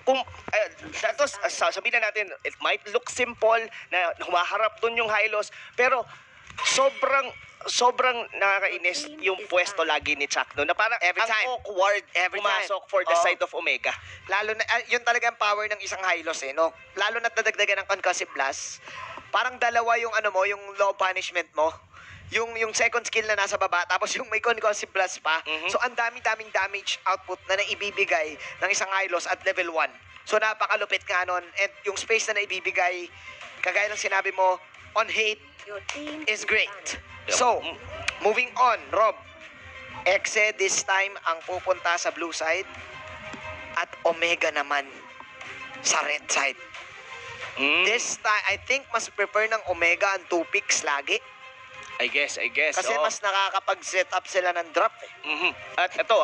Kung sabihin na natin, it might look simple na humaharap dun yung Hylos, pero sobrang nakakainis yung pwesto lagi ni Chuck no, na parang Every time. awkward pumasok for the side of Omega. Lalo na, yun talaga ang power ng isang Hylos eh, no? Lalo na't nadagdagan ng concussive blast. Parang dalawa yung ano mo, yung low punishment mo. Yung second skill na nasa baba, tapos yung may concussive blast pa. So, ang daming damage output na naibibigay ng isang Hylos at level 1. So, napakalupit nga nun. And yung space na naibibigay, kagaya ng sinabi mo, on hate is great. So, moving on, Rob. Exe this time ang pupunta sa blue side at Omega naman sa red side. This time, I think mas prefer ng Omega ang 2 picks lagi. I guess. Kasi mas nakakapag-set up sila ng drop eh. At ito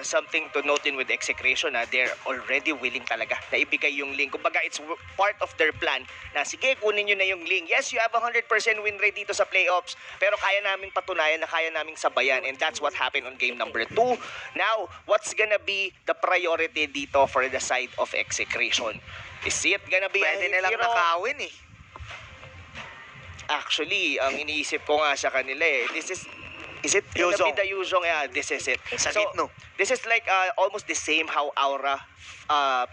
something to note in with Execration they're already willing talaga na ibigay yung link. Kumbaga it's part of their plan na sige, kunin nyo na yung link. Yes, you have 100% win rate dito sa playoffs, pero kaya naming patunayan na kaya naming sabayan, and that's what happened on game number 2. Now, what's gonna be the priority dito for the side of Execration? Is it gonna be Pwede nilang nakawin eh. Actually, ang iniisip ko nga sa kanila is it gonna be the Yuzhong? Yeah, this is it. Sagit, no? This is like almost the same how Aura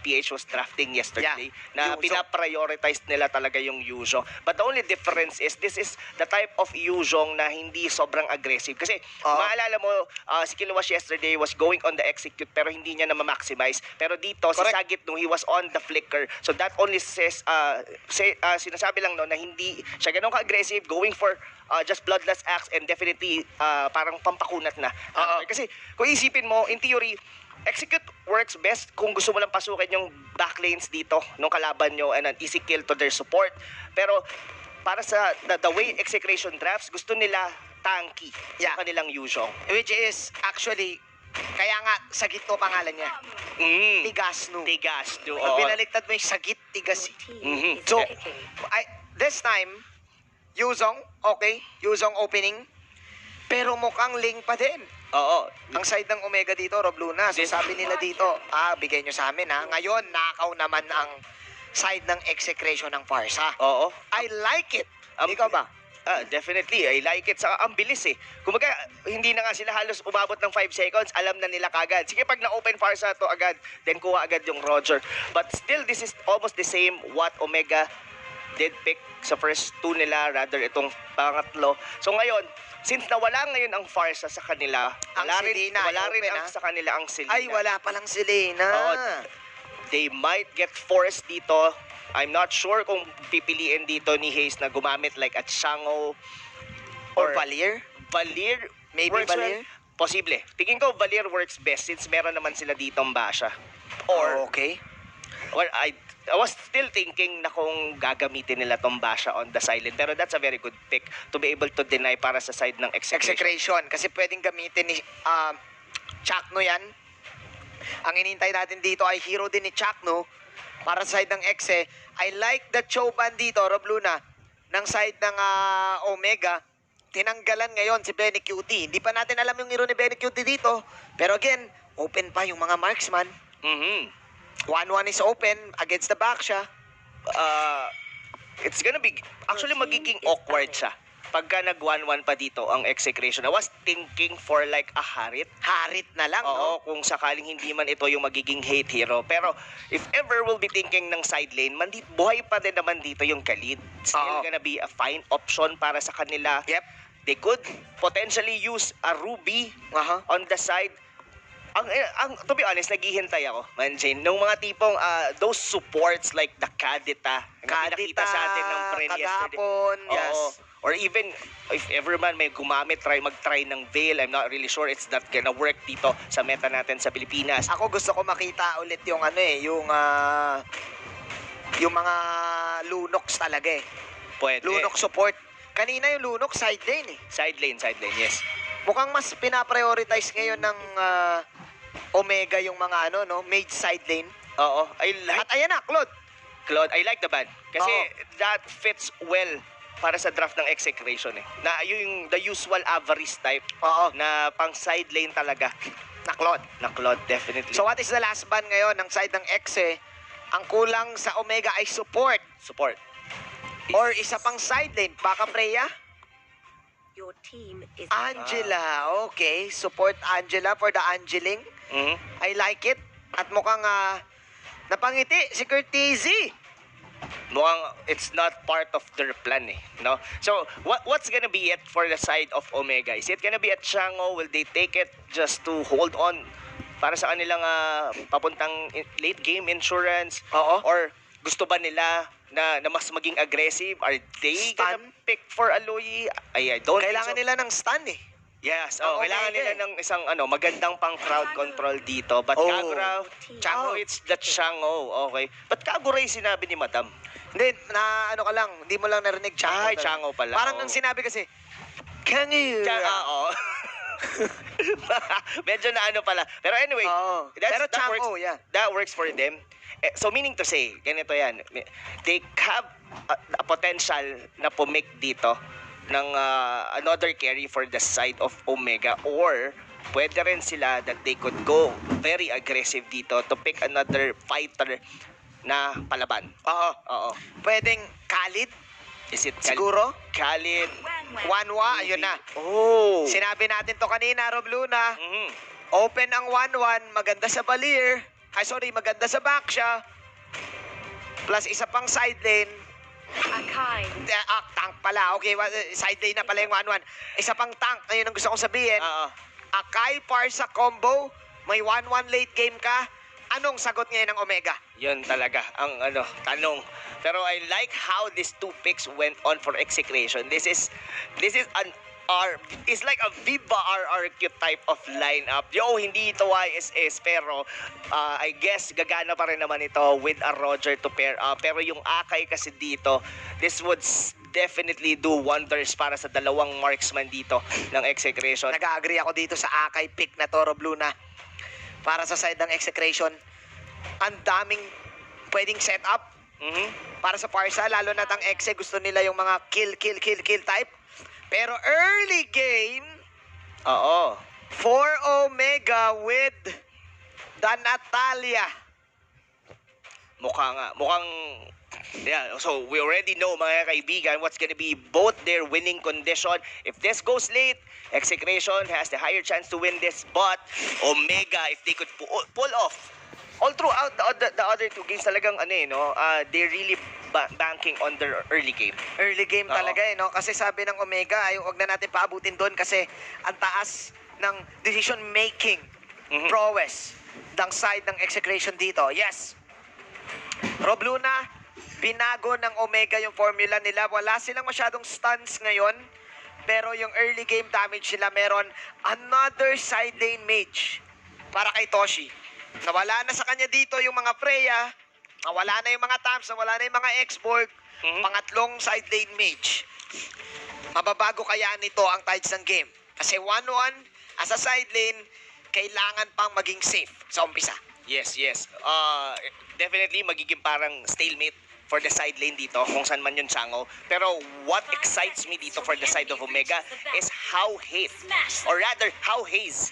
PH was drafting yesterday. Na pinaprioritize nila talaga yung Yuzhong. But the only difference is this is the type of Yuzhong na hindi sobrang aggressive. Kasi maalala mo, si Kiluwas yesterday was going on the execute pero hindi niya na ma-maximize. Pero dito, si Sagit he was on the flicker. So that only says, sinasabi lang no, na hindi siya ganun ka-aggressive, going for just bloodless axe, and definitely parang pampakunat na. Kasi kung isipin mo, in theory, execute works best kung gusto mo lang pasukin yung backlanes dito nung kalaban nyo and an easy kill to their support. Pero para sa the way Execration drafts, gusto nila tanky yung kanilang Yuzhong. Which is actually, kaya nga Sagit no pangalan niya. Tigasno. Tigasno. Pag binaliktad mo yung Sagit, Tigas. So, this time, Yuzhong, okay, Yuzhong opening, pero mukhang Ling pa din. Ang side ng Omega dito, Rob Luna. So sabi nila dito, bigay nyo sa amin ha. Ngayon, nakaw naman ang side ng Execration ng Farsa. I like it. Ikaw ba? Definitely, I like it. Saka ang bilis eh. Kumbaga, hindi na nga sila halos umabot ng 5 seconds, alam na nila kagad. Sige, pag na-open Farsa to agad, then kuha agad yung Roger. But still, this is almost the same what Omega did pick sa first 2 nila, rather itong pangatlo. So ngayon, since nawala ngayon ang Farsa sa kanila, wala rin sa kanila ang Selena. Ay, wala palang Selena. They might get forced dito. I'm not sure kung pipiliin dito ni Hayes na gumamit like at Shango or Valier. Maybe Valier? Posible. Tingin ko Valier works best since meron naman sila ditong Basha. Or, or I was still thinking na kung gagamitin nila tong Basha on the silent. Pero that's a very good pick to be able to deny para sa side ng Execration. Kasi pwedeng gamitin ni Chakno yan. Ang inintay natin dito ay hero din ni Chakno para sa side ng Exe. I like the Choban dito, Rob Luna, ng side ng Omega. Tinanggalan ngayon si Benny Cutie. Hindi pa natin alam yung hero ni Benny Cutie dito. Pero again, open pa yung mga marksman. 1-1 is open against the back siya. It's gonna be, actually magiging awkward siya pagka nag 1-1 pa dito ang Execration. I was thinking for like a Harit. Harit na lang, no? Kung sakaling hindi man ito yung magiging hate hero. Pero if ever we'll be thinking ng side lane, buhay pa din naman dito yung Khalid. Still gonna be a fine option para sa kanila. They could potentially use a Ruby on the side. To be honest, naghihintay ako, Manjane, nung mga tipong those supports like the Kadita nakita sa atin ng friend yesterday. Or even if ever man may mag-try ng Veil, I'm not really sure it's not gonna work dito sa meta natin sa Pilipinas. Ako gusto ko makita ulit yung yung mga Lunox talaga eh. Pwede. Lunox support. Kanina yung Lunox side lane eh. Side lane, yes. Mukhang mas pinaprioritize ngayon ng Omega yung mga mage side lane. At ayan na, Claude, I like the ban. Kasi that fits well para sa draft ng Execration eh. Na yung the usual avarice type na pang side lane talaga. Naklod, definitely. So what is the last ban ngayon ng side ng Exe? Ang kulang sa Omega ay support. Support. Or isa pang side lane. Baka Freya? Your team is Angela. Okay. Support Angela for the Angeling. Mhm. I like it. At mukhang napangiti si Curtizy. Mukhang it's not part of their plan no? So, what's gonna be it for the side of Omega? Is it gonna be at Chango? Will they take it just to hold on para sa kanilang papuntang late game insurance? Oo. Or gusto ba nila na mas maging aggressive? Are they Stun? gonna pick for Aloy? I don't Kailangan think so. nila ng stun eh. Yes, Ang kailangan Omega nila ng isang magandang pang crowd control dito. But Oh. Kagura, Chango, it's the Chango. Okay. But Kagura yung sinabi ni Madam. Hindi, ano ka lang, hindi mo lang narinig Chango. Ay, Chango pala. Parang Oh. nang sinabi kasi, Kagura. Oo. Medyo na ano pala. Pero anyway, Oo. Pero that Chango, works, yeah. that works for them. So meaning to say, ganito yan. They have a potential na pumik dito ng another carry for the side of Omega, or pwede rin sila that they could go very aggressive dito to pick another fighter na palaban. Oo. Pwedeng Khalid, Is it siguro? Khalid? Wanwa, ayun na. Oh. Sinabi natin to kanina, Rob Luna. Mhm. Open ang 1-1, maganda sa Balir. Maganda sa Baksha. Plus isa pang side lane. Akai. Tank pala. Okay, side lane na pala yung 1-1. Isa pang tank, ayun ang gusto kong sabihin. Oo. Akai Parsa combo, may 1-1 late game ka. Anong sagot ngayon ng Omega? Yun talaga ang tanong. Pero I like how these two picks went on for execration. This is it's like a Viva RRQ type of lineup. Hindi ito YSS, pero I guess gagana pa rin naman ito with a Roger to pair up. Pero yung Akai kasi dito, this would definitely do wonders para sa dalawang marksman dito ng execration. Nag-agree ako dito sa Akai pick na to, Rob Luna. Para sa side ng execration, ang daming pwedeng setup para sa Parsa, lalo na tang Exe, gusto nila yung mga kill type. Pero early game Oo. for Omega with the Natalia. Mukhang yeah, so we already know, mga kaibigan, what's gonna be both their winning condition. If this goes late, Execration has the higher chance to win this, but Omega, if they could pull off all throughout the other two games, talagang they're really banking on their early game. Early game Oo. talaga no? Kasi sabi ng Omega, ay wag na natin paabutin doon kasi ang taas ng decision making prowess ng side ng Execration dito. Yes. Rob Luna, binago ng Omega yung formula nila. Wala silang masyadong stuns ngayon. Pero yung early game damage nila, meron another side lane mage para kay Toshi. Nawala na sa kanya dito yung mga Freya, nawala na yung mga Tams, nawala na yung mga X-Borg. Pangatlong side lane mage. Mababago kaya nito ang tides ng game? Kasi 1-1 as a side lane, kailangan pang maging safe sa umpisa. Yes. Definitely magiging parang stalemate for the side lane dito, kung saan man yung Chango. Pero what excites me dito for the side of Omega is how Haze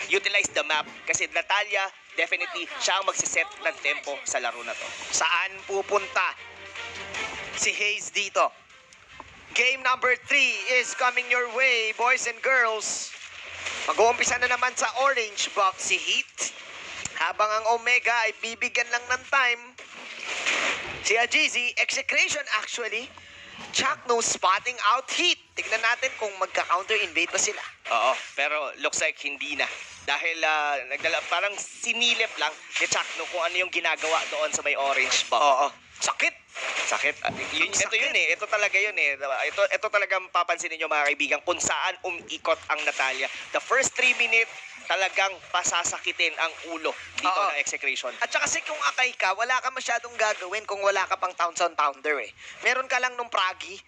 utilize the map. Kasi Natalia, definitely, siya ang magsiset ng tempo sa laro na to. Saan pupunta si Hayes dito? Game number 3 is coming your way, boys and girls. Mag-uumpisa na naman sa orange box si Heat. Habang ang Omega ay bibigyan lang ng time. Si Ajizi, Execration actually. Chakno spotting out Heat. Tignan natin kung magka-counter invade ba sila. Oo, pero looks like hindi na. Dahil parang sinilip lang ni Chakno kung ano yung ginagawa doon sa may orange box. Oo. Sakit. Ito yun eh. Ito talaga yun eh. Ito talagang papansinin nyo mga kaibigan kung saan umikot ang Natalia. The first 3 minutes, talagang pasasakitin ang ulo dito Oo. ng Execration. At saka kasi kung Akai ka, wala ka masyadong gagawin kung wala ka pang Townsend Pounder eh. Meron ka lang nung Pragi.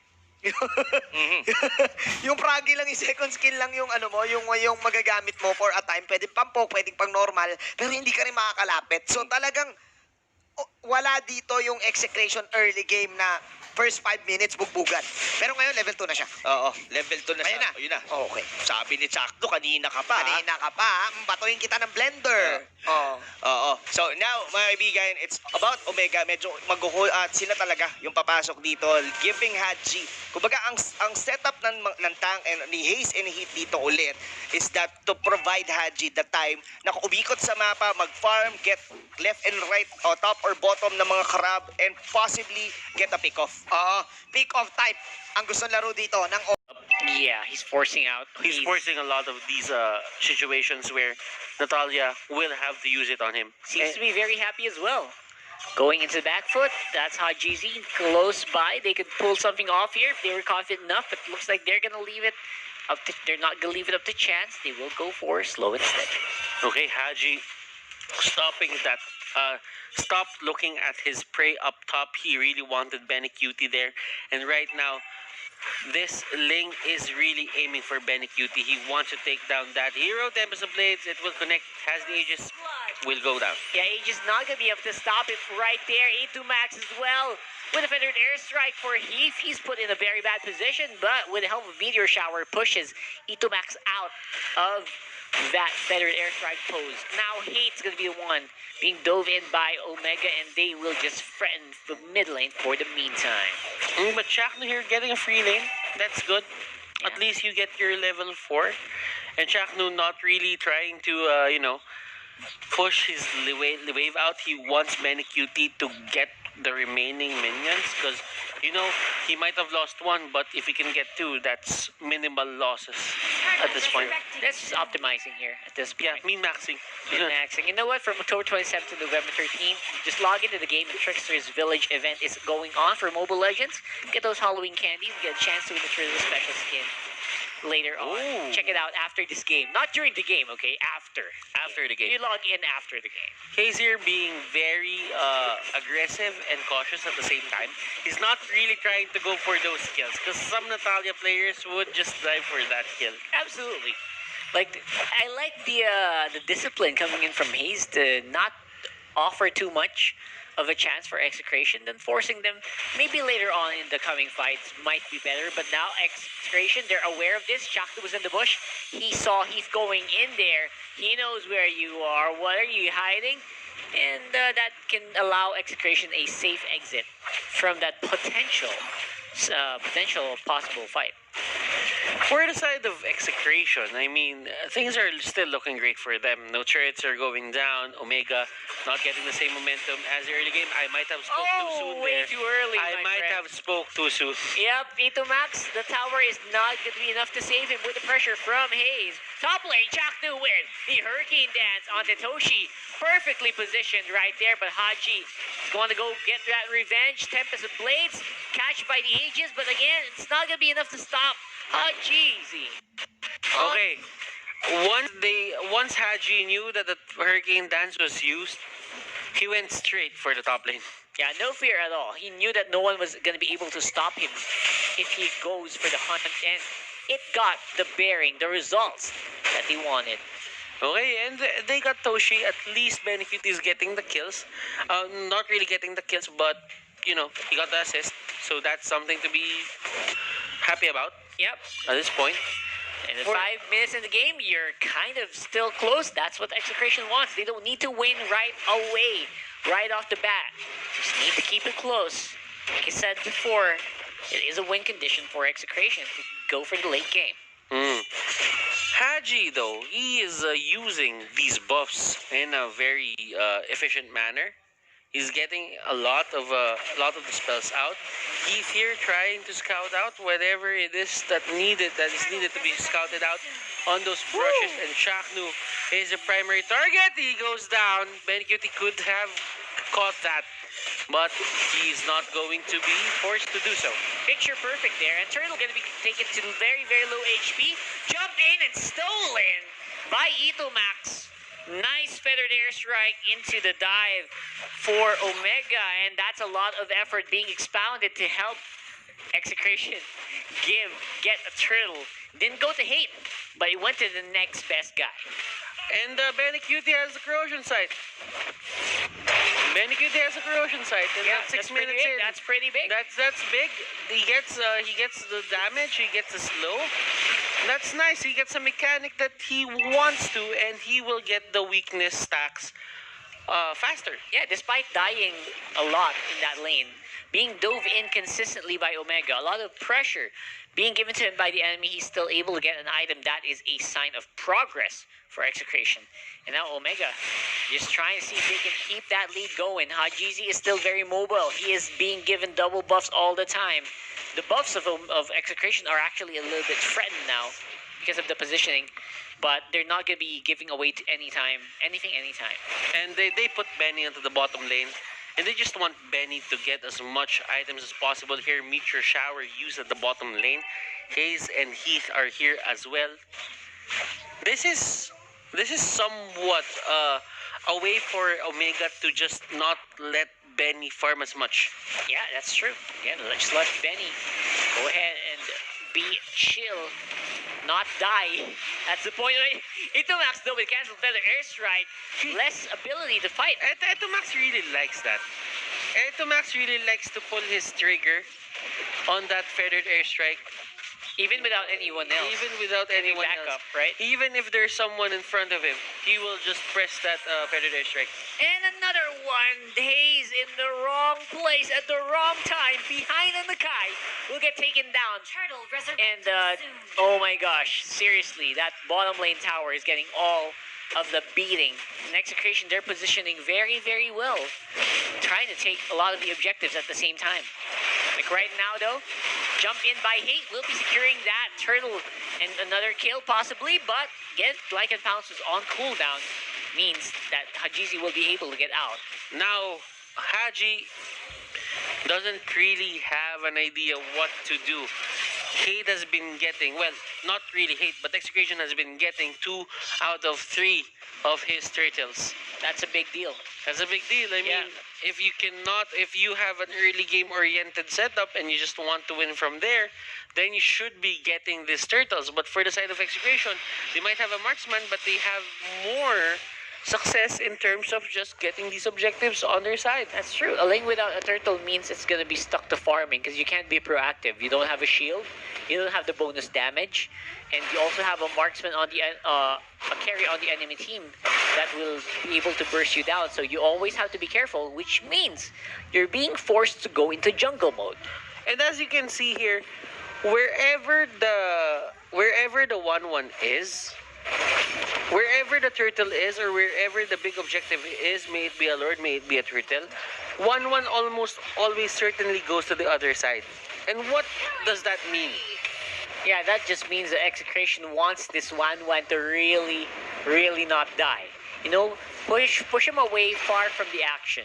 Yung Pragi lang, yung second skill lang yung yung magagamit mo for a time. Pwede pang poke, pwede pang normal, pero hindi ka rin makakalapit. So talagang wala dito yung Execration early game na first 5 minutes, bugbugan. Pero ngayon, level 2 na siya. Oo, level 2 na siya. Ayun na. Ayun na. Okay. Sabi ni Chakdo, kanina ka pa. Kanina ka pa, batuhin kita ng blender. Oo. Oo. So now, mga kaibigan, it's about Omega. Medyo at sila talaga yung papasok dito, giving Haji. Kumbaga, ang setup ng tank and ni Haze and Heat dito ulit is that to provide Haji the time na umikot sa mapa, mag-farm, get left and right, o top or bottom ng mga crab, and possibly get a pick-off. Oo. Pick-off type. Ang gusto laro dito ng Yeah, he's forcing out. He's forcing a lot of these situations where Natalia will have to use it on him. Seems to be very happy as well. Going into the back foot, that's how GZ close by. They could pull something off here if they were confident enough, but it looks like they're gonna leave it up to, they're not gonna leave it up to chance. They will go for slow instead. Okay, Haji stopping that. Stopped looking at his prey up top. He really wanted Benny Cutie there, and right now, this Ling is really aiming for Benny Cutie. He wants to take down that hero. Tempest of Blades, it will connect. Has the Aegis, will go down. Yeah, Aegis not gonna be able to stop it right there. A2 Max as well. With a feathered airstrike for Heath, he's put in a very bad position, but with the help of Meteor Shower, pushes E2 Max out of that feathered airstrike pose. Now Heat's gonna be the one being dove in by Omega, and they will just threaten the mid lane for the meantime. But Shakno here getting a free lane. That's good. At least you get your level 4. And Shakno not really trying to, push his wave out. He wants Benny Cutie to get the remaining minions, because he might have lost one, but if he can get 2, that's minimal losses at this point. That's just optimizing here at this point. Yeah, min-maxing. Maxing. You know what? From October 27th to November 13th, just log into the game, and Trickster's Village event is going on for Mobile Legends. Get those Halloween candies, get a chance to win the Trickster special skin later on. Ooh. Check it out after this game. Not during the game, okay? After. After the game. You log in after the game. Kaiser being very aggressive and cautious at the same time. He's not really trying to go for those kills, because some Natalia players would just die for that kill. Absolutely. Like, I like the discipline coming in from Hayes to not offer too much of a chance for Execration, then forcing them maybe later on in the coming fights might be better. But now Execration, they're aware of this. Shakti was in the bush. He saw Heath going in there. He knows where you are. What are you hiding? And that can allow Execration a safe exit from that potential possible fight. For the side of Execration, I mean, things are still looking great for them. No turrets are going down. Omega not getting the same momentum as the early game. I might have spoke too soon way there. too early, I my might friend. have spoke too soon. Yep, Ito Max, the tower is not going to be enough to save him with the pressure from Hayes. Top lane, Chaknu with the Hurricane Dance onto Toshi. Perfectly positioned right there, but Haji is going to go get that revenge. Tempest of Blades, catch by the Aegis, but again, it's not going to be enough to stop Haji. Okay. Once Haji knew that the Hurricane Dance was used, he went straight for the top lane. Yeah, no fear at all. He knew that no one was going to be able to stop him if he goes for the hunt, and it got the bearing, the results that he wanted. Okay, and they got Toshi. At least Benefit is getting the kills. Not really getting the kills, but, he got the assist. So that's something to be happy about Yep. at this point. And in 5 minutes in the game, you're kind of still close. That's what Execration wants. They don't need to win right away, right off the bat. Just need to keep it close. Like I said before, it is a win condition for Execration to go for the late game. Haji, though, he is using these buffs in a very efficient manner. He's getting a lot of the spells out. He's here trying to scout out whatever it is that is needed to be scouted out on those brushes. And Shaknu is the primary target. He goes down. Bencuti could have caught that, but he's not going to be forced to do so. Picture perfect there. And Turtle going to be taken to very, very low HP. Jumped in and stolen by Ito Max. Nice feathered airstrike into the dive for Omega, and that's a lot of effort being expounded to help Execration get a turtle. Didn't go to hate, but he went to the next best guy. And Benny Cutie has the corrosion sight. Benny Cutie has a corrosion site, and Yeah, that's 6 that's pretty minutes big. in. That's pretty big. That's big. He gets the damage. He gets the slow. That's nice. He gets a mechanic that he wants to, and he will get the weakness stacks faster. Yeah, despite dying a lot in that lane, being dove in consistently by Omega, a lot of pressure being given to him by the enemy, he's still able to get an item. That is a sign of progress for Execration. And now Omega just trying to see if they can keep that lead going. Hajizi is still very mobile. He is being given double buffs all the time. The buffs of Execration are actually a little bit threatened now because of the positioning. But they're not going to be giving away to anything anytime. And they put Benny into the bottom lane. And they just want Benny to get as much items as possible here. Meteor Shower used at the bottom lane. Hayes and Heath are here as well. This is somewhat a way for Omega to just not let Benny farm as much. Yeah, that's true. Yeah, just let Benny go ahead and be chill, not die. That's the point. Itomax though with cancel feather airstrike, less ability to fight. Etomax really likes that. Etomax really likes to pull his trigger on that feathered airstrike. Even without anyone else. Even without anyone backup, else. right? Even if there's someone in front of him, he will just press that feathered airstrike. And another one. Hayes in the wrong place at the wrong time. Behind on the Kai. Will get taken down. Turtle And, resurrecting soon. oh my gosh. Seriously, that bottom lane tower is getting all of the beating. In Execration, they're positioning very, very well. Trying to take a lot of the objectives at the same time. Like right now, though, jump in by Hate will be securing that turtle and another kill possibly, but get Like and Pounce was on cooldown means that Hajizi will be able to get out. Now, Haji doesn't really have an idea what to do. Hate has been getting, well, not really Hate, but Execration has been getting 2 out of 3 of his turtles. That's a big deal. That's a big deal. I mean, if you have an early game oriented setup and you just want to win from there, then you should be getting these turtles. But for the side of Execration, they might have a marksman, but they have more success in terms of just getting these objectives on their side. That's true. A lane without a turtle means it's gonna be stuck to farming because you can't be proactive. You don't have a shield, you don't have the bonus damage, and you also have a marksman on the a carry on the enemy team that will be able to burst you down. So you always have to be careful, which means you're being forced to go into jungle mode. And as you can see here, wherever the 1-1 is, wherever the turtle is, or wherever the big objective is, may it be a lord, may it be a turtle, 1-1 almost always certainly goes to the other side. And what does that mean? Yeah, that just means that Execration wants this 1-1 to really, really not die. You know, push him away far from the action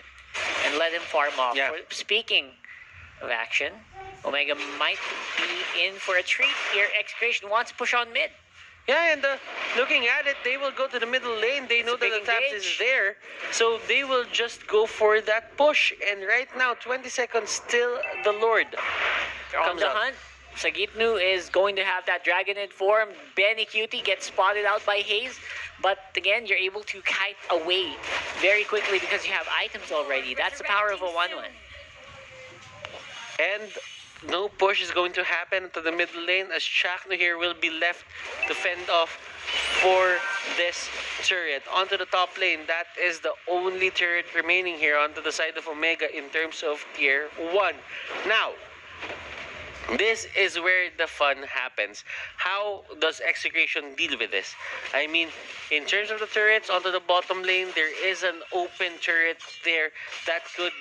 and let him farm off. Yeah. Speaking of action, Omega might be in for a treat here. Execration wants to push on mid. Yeah, and looking at it, they will go to the middle lane. They know It's a that big the taps is engage. there, so they will just go for that push. And right now, 20 seconds still, the Lord On comes the out. hunt, Sagitnu is going to have that Dragonid form. Benny Cutie gets spotted out by Hayes. But again, you're able to kite away very quickly because you have items already. That's the power of a 1-1. And no push is going to happen to the middle lane as Shakno here will be left to fend off for this turret. Onto the top lane, that is the only turret remaining here onto the side of Omega in terms of tier 1. Now, this is where the fun happens. How does Execration deal with this? I mean, in terms of the turrets onto the bottom lane, there is an open turret there that could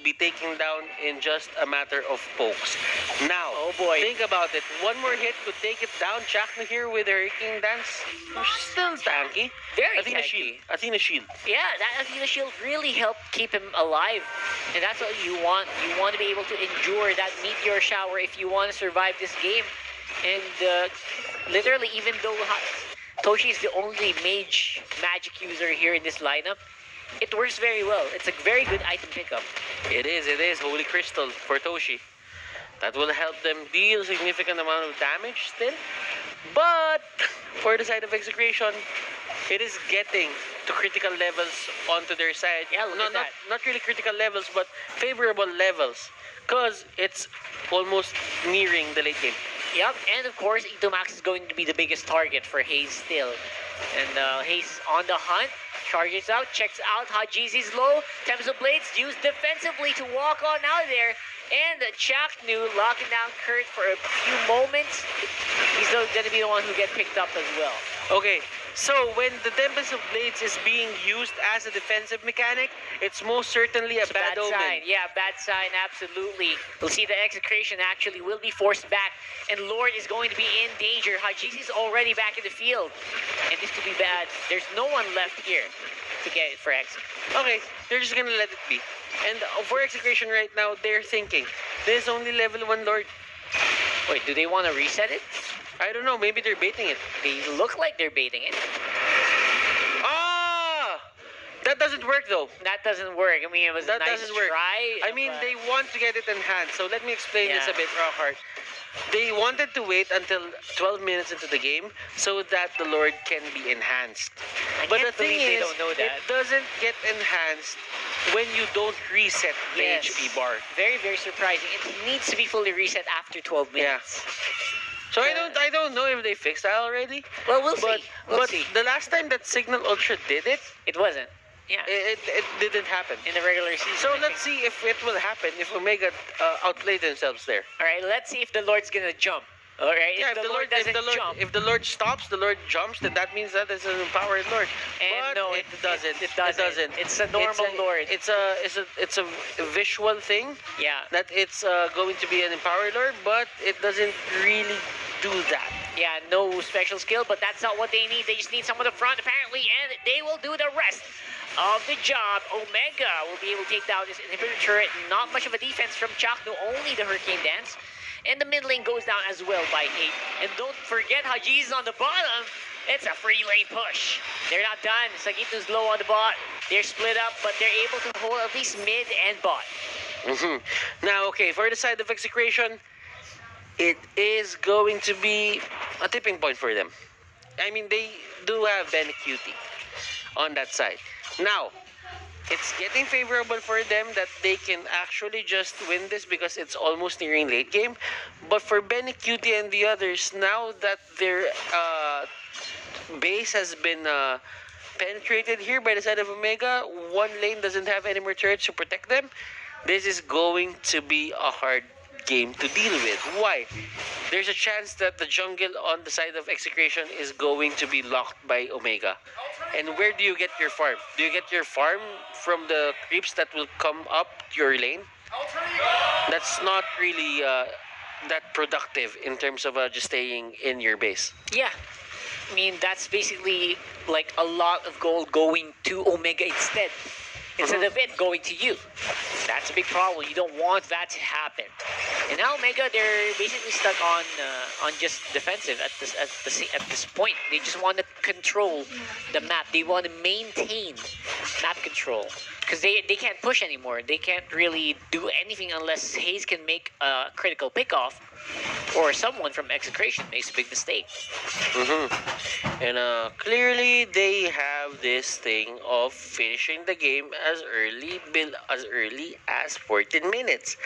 be taken down in just a matter of pokes. Now, Oh boy. think about it. One more hit could take it down. Chakna here with her King Dance. Still tanky. Very Athena tanky. Shield. Athena Shield. Yeah, that Athena Shield really helped keep him alive. And that's what you want. You want to be able to endure that meteor shower if you want to survive this game. And literally, even though Toshi is the only magic user here in this lineup, it works very well. It's a very good item pickup. It is. Holy Crystal for Toshi. That will help them deal a significant amount of damage still. But for the side of Execration, it is getting to critical levels onto their side. Yeah, look at that. Not really critical levels, but favorable levels. Because it's almost nearing the late game. Yep, and of course, Itomax is going to be the biggest target for Hayes still. And Hayes on the hunt, charges out, checks out Hajizi's low, Tempest of Blades used defensively to walk on out there. And Chaknu locking down Kurt for a few moments. He's going to be the one who get picked up as well. Okay, so when the Tempest of Blades is being used as a defensive mechanic, it's most certainly a bad omen. Sign. Yeah, bad sign, absolutely. We'll see the Execration actually will be forced back, and Lord is going to be in danger. Hajizi's already back in the field, and this could be bad. There's no one left here to get it for Ex. Okay, they're just gonna let it be. And for Execration right now, they're thinking, there's only level 1 Lord. Wait, do they want to reset it? I don't know, maybe they're baiting it. They look like they're baiting it. Ah! That doesn't work though. That doesn't work. I mean, it was That a nice doesn't work. try. I mean, but- they want to get it enhanced. So let me explain this Yeah. a bit, Rockhart. They wanted to wait until 12 minutes into the game so that the Lord can be enhanced. I But can't the thing believe they is, don't know that. it doesn't get enhanced when you don't reset the Yes. HP bar. Very, very surprising. It needs to be fully reset after 12 Yeah. minutes. So I don't know if they fixed that already. Well, we'll But see. We'll but see. the last time that Signal Ultra did it, It wasn't. Yeah. it didn't happen. In the regular season. So I let's think. see if it will happen if Omega outplay themselves there. All right, let's see if the Lord's gonna jump. All right, Yeah, if the Lord doesn't jump. if the Lord stops, the Lord jumps, then that means that it's an empowered Lord. And But no, it doesn't. It doesn't. It's a normal Lord. It's a visual thing Yeah. that it's going to be an empowered Lord, but it doesn't really do that. Yeah, no special skill, but that's not what they need. They just need someone at the front, apparently, and they will do the rest of the job. Omega will be able to take down this inhibitor turret. Not much of a defense from Chaknu, only the Hurricane Dance. And the mid lane goes down as well by 8. And don't forget Haji's on the bottom. It's a free lane push. They're not done. Sagito's low on the bot. They're split up, but they're able to hold at least mid and bot. Now, okay, for the side of Execration, it is going to be a tipping point for them. I mean, they do have Benecutie on that side. Now, it's getting favorable for them that they can actually just win this because it's almost nearing late game. But for Benecutie and the others, now that their base has been penetrated here by the side of Omega, one lane doesn't have any more turrets to protect them. This is going to be a hard game to deal with. Why? There's a chance that the jungle on the side of Execration is going to be locked by Omega. And where do you get your farm? Do you get your farm from the creeps that will come up your lane? That's not really that productive in terms of just staying in your base. Yeah. I mean, that's basically like a lot of gold going to Omega instead of it going to you. That's a big problem. You don't want that to happen. And now Omega, they're basically stuck on just defensive at this point. They just want to control the map. They want to maintain map control because they can't push anymore. They can't really do anything unless Hayes can make a critical pickoff or someone from Execration makes a big mistake. And clearly they have this thing of finishing the game as early as 14 minutes.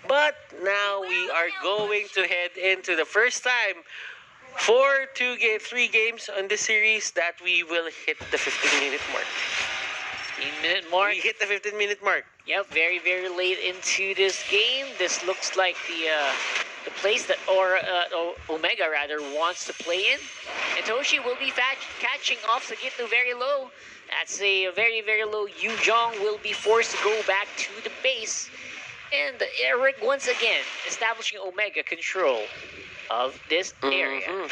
But now we are going to head into the first time for 3 games on this series that we will hit the 15-minute mark. 15-minute mark. We hit the 15-minute mark. Yep, very, very late into this game. This looks like the place that Omega rather wants to play in. And Toshi will be catching off Sagitlu very low. That's a very, very low. Yu Jong will be forced to go back to the base. And Eric once again establishing Omega control of this area.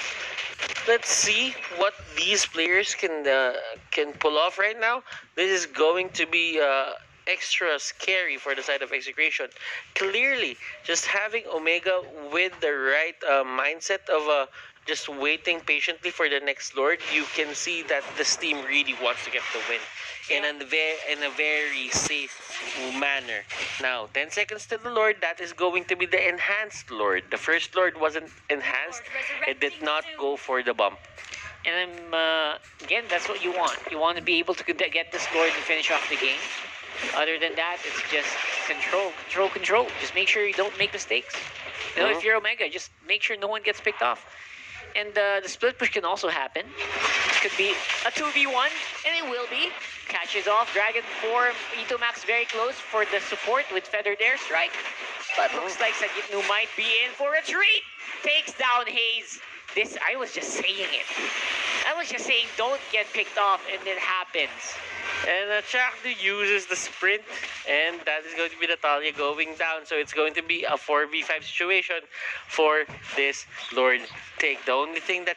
Let's see what these players can pull off right now. This is going to be extra scary for the side of Execration. Clearly, just having Omega with the right mindset of just waiting patiently for the next Lord, you can see that this team really wants to get the win in a very safe manner. Now, 10 seconds to the Lord, that is going to be the enhanced Lord. The first Lord wasn't enhanced. It did not go for the bump. And again, that's what you want. You want to be able to get this Lord and finish off the game. Other than that, it's just control. Just make sure you don't make mistakes. You know, if you're Omega, just make sure no one gets picked off. And the split push can also happen. It could be a 2v1, and it will be. Catches off. Dragon 4, Ito Max very close for the support with Feathered Airstrike. But looks like Sagitnu might be in for a treat. Takes down Hayes. I was just saying it. I was just saying don't get picked off, and it happens. And Chakdu uses the sprint, and that is going to be Natalia going down. So it's going to be a 4v5 situation for this Lord take. The only thing that's